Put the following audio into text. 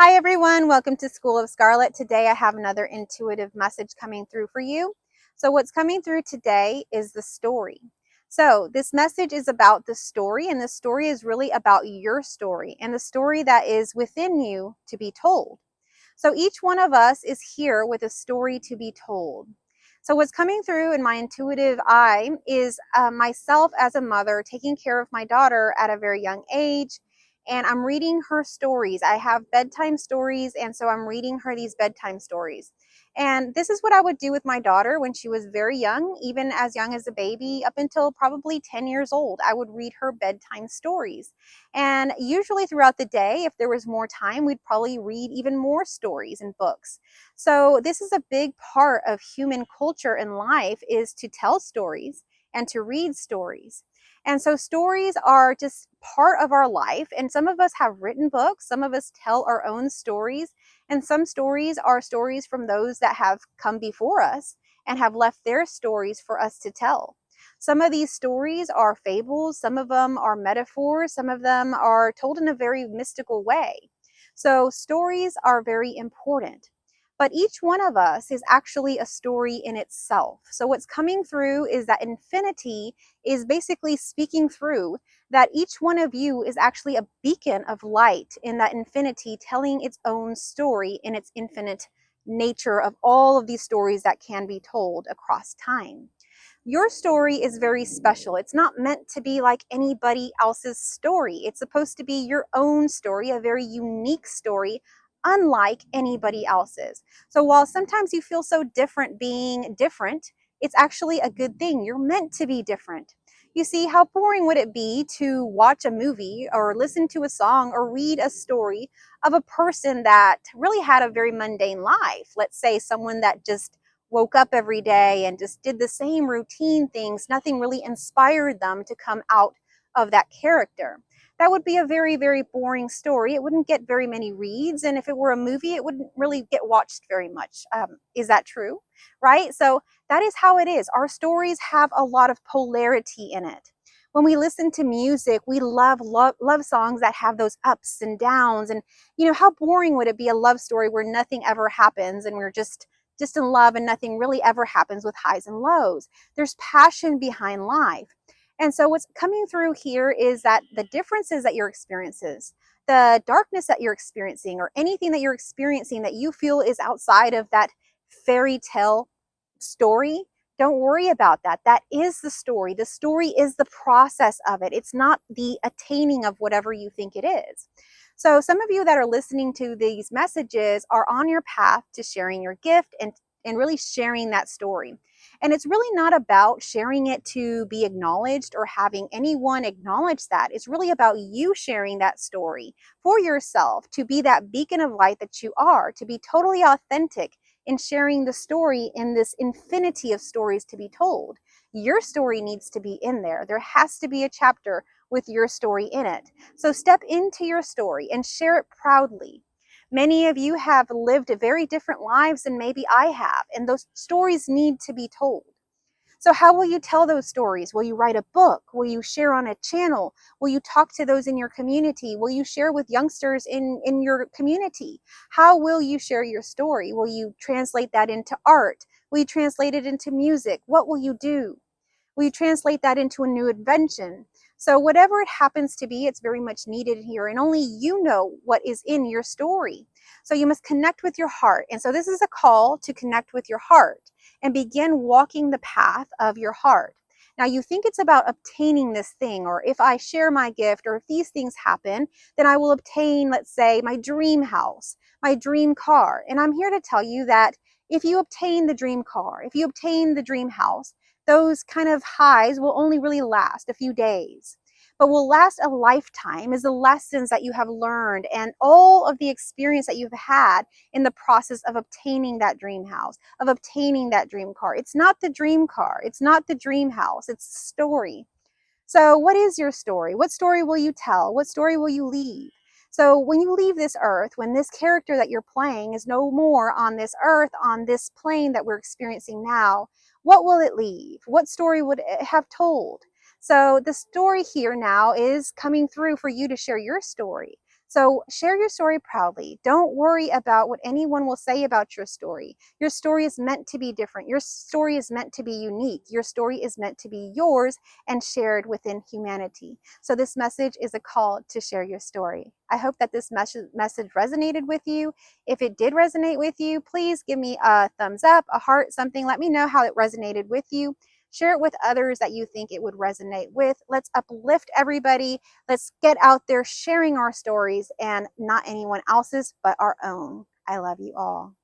Hi everyone, welcome to School of Scarlet. Today I have another intuitive message coming through for you. So what's coming through today is the story. So this message is about the story, and the story is really about your story and the story that is within you to be told. So each one of us is here with a story to be told. So what's coming through in my intuitive eye is myself as a mother taking care of my daughter at a very young age, and I'm reading her stories. I have bedtime stories, and so I'm reading her these bedtime stories. And this is what I would do with my daughter when she was very young, even as young as a baby, up until probably 10 years old. I would read her bedtime stories. And usually throughout the day, if there was more time, we'd probably read even more stories and books. So this is a big part of human culture and life, is to tell stories and to read stories. And so stories are just part of our life. And some of us have written books, some of us tell our own stories, and some stories are stories from those that have come before us and have left their stories for us to tell. Some of these stories are fables, some of them are metaphors, some of them are told in a very mystical way. So stories are very important. But each one of us is actually a story in itself. So what's coming through is that infinity is basically speaking through that each one of you is actually a beacon of light in that infinity, telling its own story in its infinite nature of all of these stories that can be told across time. Your story is very special. It's not meant to be like anybody else's story. It's supposed to be your own story, a very unique story, unlike anybody else's. So while sometimes you feel so different being different, it's actually a good thing. You're meant to be different. You see, how boring would it be to watch a movie or listen to a song or read a story of a person that really had a very mundane life? Let's say someone that just woke up every day and just did the same routine things. Nothing really inspired them to come out of that character. That would be a very, very boring story. It wouldn't get very many reads. And if it were a movie, it wouldn't really get watched very much. Is that true? Right? So that is how it is. Our stories have a lot of polarity in it. When we listen to music, we love songs that have those ups and downs. And how boring would it be, a love story where nothing ever happens and we're just in love and nothing really ever happens, with highs and lows. There's passion behind life. And so what's coming through here is that the differences that you're experiencing, the darkness that you're experiencing, or anything that you're experiencing that you feel is outside of that fairy tale story, don't worry about that. That is the story. The story is the process of it. It's not the attaining of whatever you think it is. So some of you that are listening to these messages are on your path to sharing your gift and really sharing that story. And it's really not about sharing it to be acknowledged or having anyone acknowledge that. It's really about you sharing that story for yourself, to be that beacon of light that you are, to be totally authentic in sharing the story in this infinity of stories to be told. Your story needs to be in there. There has to be a chapter with your story in it. So step into your story and share it proudly. Many of you have lived very different lives than maybe I have, and those stories need to be told. So how will you tell those stories? Will you write a book? Will you share on a channel? Will you talk to those in your community? Will you share with youngsters in your community? How will you share your story? Will you translate that into art? Will you translate it into music? What will you do? Will you translate that into a new invention? So whatever it happens to be, it's very much needed here. And only you know what is in your story. So you must connect with your heart. And so this is a call to connect with your heart and begin walking the path of your heart. Now you think it's about obtaining this thing, or if I share my gift, or if these things happen, then I will obtain, let's say, my dream house, my dream car. And I'm here to tell you that if you obtain the dream car, if you obtain the dream house, those kind of highs will only really last a few days, but will last a lifetime, is the lessons that you have learned and all of the experience that you've had in the process of obtaining that dream house, of obtaining that dream car. It's not the dream car, it's not the dream house, it's the story. So what is your story? What story will you tell? What story will you leave? So when you leave this earth, when this character that you're playing is no more on this earth, on this plane that we're experiencing now, what will it leave? What story would it have told? So the story here now is coming through for you to share your story. So share your story proudly. Don't worry about what anyone will say about your story. Your story is meant to be different. Your story is meant to be unique. Your story is meant to be yours and shared within humanity. So this message is a call to share your story. I hope that this message resonated with you. If it did resonate with you, please give me a thumbs up, a heart, something. Let me know how it resonated with you. Share it with others that you think it would resonate with. Let's uplift everybody. Let's get out there sharing our stories and not anyone else's, but our own. I love you all.